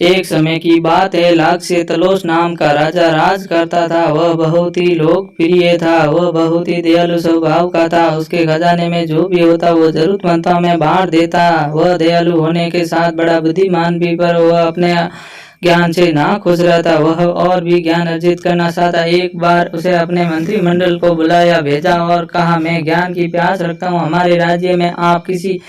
एक समय की बात है, लाक्ष्यतलोस नाम का राजा राज करता था। वह बहुत ही लोकप्रिय था। वह बहुत ही दयालु स्वभाव का था। उसके खजाने में जो भी होता वो जरूरतमंदों में बांट देता। वह दयालु होने के साथ बड़ा बुद्धिमान भी, पर वह अपने ज्ञान से ना खुश रहता। वह और भी ज्ञान अर्जित करना चाहता। एक बार उसे अपने मंत्रिमंडल को बुलाया भेजा और कहा, मैं ज्ञान की प्यास रखता हूँ। हमारे राज्य में आप किसी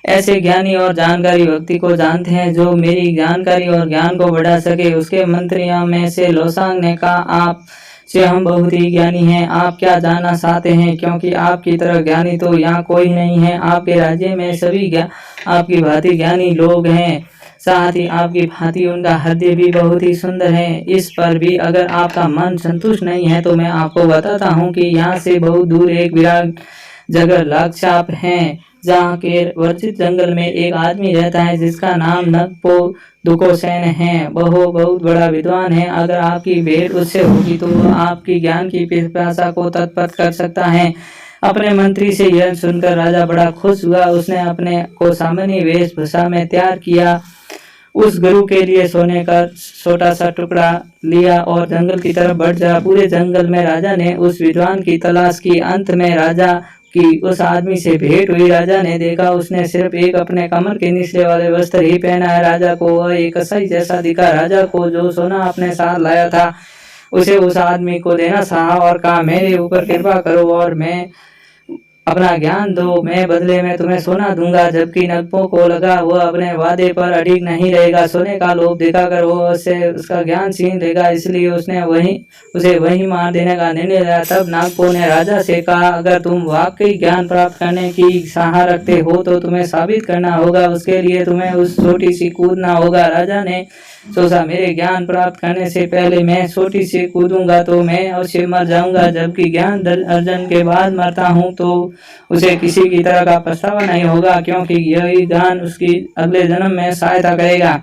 ऐसे ज्ञानी और जानकारी व्यक्ति को जानते हैं जो मेरी जानकारी और ज्ञान को बढ़ा सके? उसके मंत्रियों में से लोसांग ने कहा, आप से हम बहुत ही ज्ञानी हैं। आप क्या जानना चाहते हैं? क्योंकि आपकी तरह ज्ञानी तो यहाँ कोई नहीं है। आपके राज्य में सभी आपकी भांति ज्ञानी लोग हैं। साथ ही आपकी भांति उनका हृदय भी बहुत ही सुंदर है। इस पर भी अगर आपका मन संतुष्ट नहीं है तो मैं आपको बताता हूँ कि यहाँ से बहुत दूर एक विराट जगह लाक्षाप है, जहाँ के वर्जित जंगल में एक आदमी रहता है जिसका नाम नगपो दुकोसेन है। वह बहुत बड़ा विद्वान है। अगर आपकी भेंट उससे होगी तो वह आपकी ज्ञान की पिपासा को तत्पर कर सकता है। अपने मंत्री से यह सुनकर राजा बड़ा खुश हुआ। उसने अपने को सामान्य वेशभूषा में तैयार किया, उस गुरु के लिए सोने का छोटा सा टुकड़ा लिया और जंगल की तरफ बढ़ जा। पूरे जंगल में राजा ने उस विद्वान की तलाश की। अंत में राजा की उस आदमी से भेंट हुई। राजा ने देखा उसने सिर्फ एक अपने कमर के निचले वाले वस्त्र ही पहना है। राजा को वह एक कसाई जैसा दिखा। राजा को जो सोना अपने साथ लाया था उसे उस आदमी को देना चाहा और कहा, मेरे ऊपर कृपा करो और मैं अपना ज्ञान दो, मैं बदले में तुम्हें सोना दूंगा। जबकि नगपों को लगा वह अपने वादे पर अडिग नहीं रहेगा। सोने का लोभ दिखाकर वो उससे उसका ज्ञान छीन लेगा, इसलिए उसने उसे वहीं मार देने का निर्णय लिया। तब नागपो ने राजा से कहा, अगर तुम वाकई ज्ञान प्राप्त करने की चाह रखते हो तो तुम्हें साबित करना होगा। उसके लिए तुम्हें उस छोटी सी कूदना होगा। राजा ने सोचा, मेरे ज्ञान प्राप्त करने से पहले मैं छोटी सी कूदूंगा तो मैं अवश्य मर जाऊंगा, जबकि ज्ञान अर्जन के बाद मरता हूं तो उसे किसी की तरह का पछतावा नहीं होगा, क्योंकि यही ज्ञान उसकी अगले जन्म में सहायता करेगा।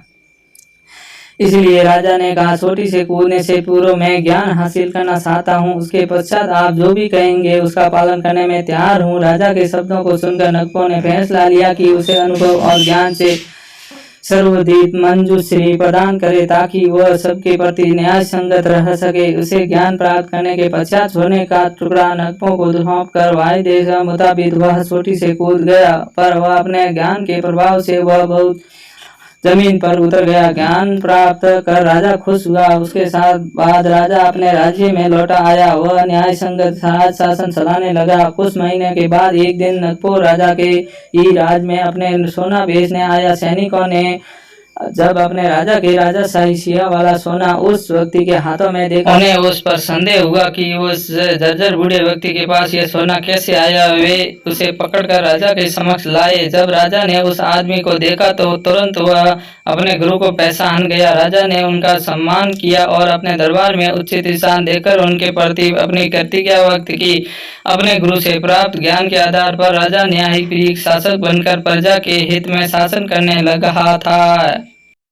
इसलिए राजा ने कहा, छोटी से कूदने से पूर्व मैं ज्ञान हासिल करना चाहता हूँ। उसके पश्चात आप जो भी कहेंगे उसका पालन करने में तैयार हूँ। राजा के शब्दों को सुनकर नगपों ने फैसला लिया कि उसे अनुभव और ज्ञान से सर्वोदित मंजूश्री प्रदान करे ताकि वह सबके प्रति न्याय संगत रह सके। उसे ज्ञान प्राप्त करने के पश्चात सोने का टुकड़ा नगपों को सौंप कर वायदे के मुताबिक वह छोटी से कूद गया, पर वह अपने ज्ञान के प्रभाव से वह बहुत जमीन पर उतर गया। ज्ञान प्राप्त कर राजा खुश हुआ। उसके साथ बाद राजा अपने राज्य में लौटा आया। वह न्याय संगत राज शासन चलाने लगा। कुछ महीने के बाद एक दिन नगपो राजा के ही राज में अपने सोना बेचने आया। सैनिकों ने जब अपने राजा के राजाशाही सिया वाला सोना उस व्यक्ति के हाथों में देखा, उन्हें उस पर संदेह हुआ कि उस जर्जर बूढ़े व्यक्ति के पास यह सोना कैसे आया। वे उसे पकड़कर राजा के समक्ष लाए। जब राजा ने उस आदमी को देखा तो तुरंत वह अपने गुरु को पहचान गया। राजा ने उनका सम्मान किया और अपने दरबार में उचित स्थान देकर उनके प्रति अपनी कृतज्ञता व्यक्त की। अपने गुरु से प्राप्त ज्ञान के आधार पर राजा न्यायिक शासक बनकर प्रजा के हित में शासन करने लगा था।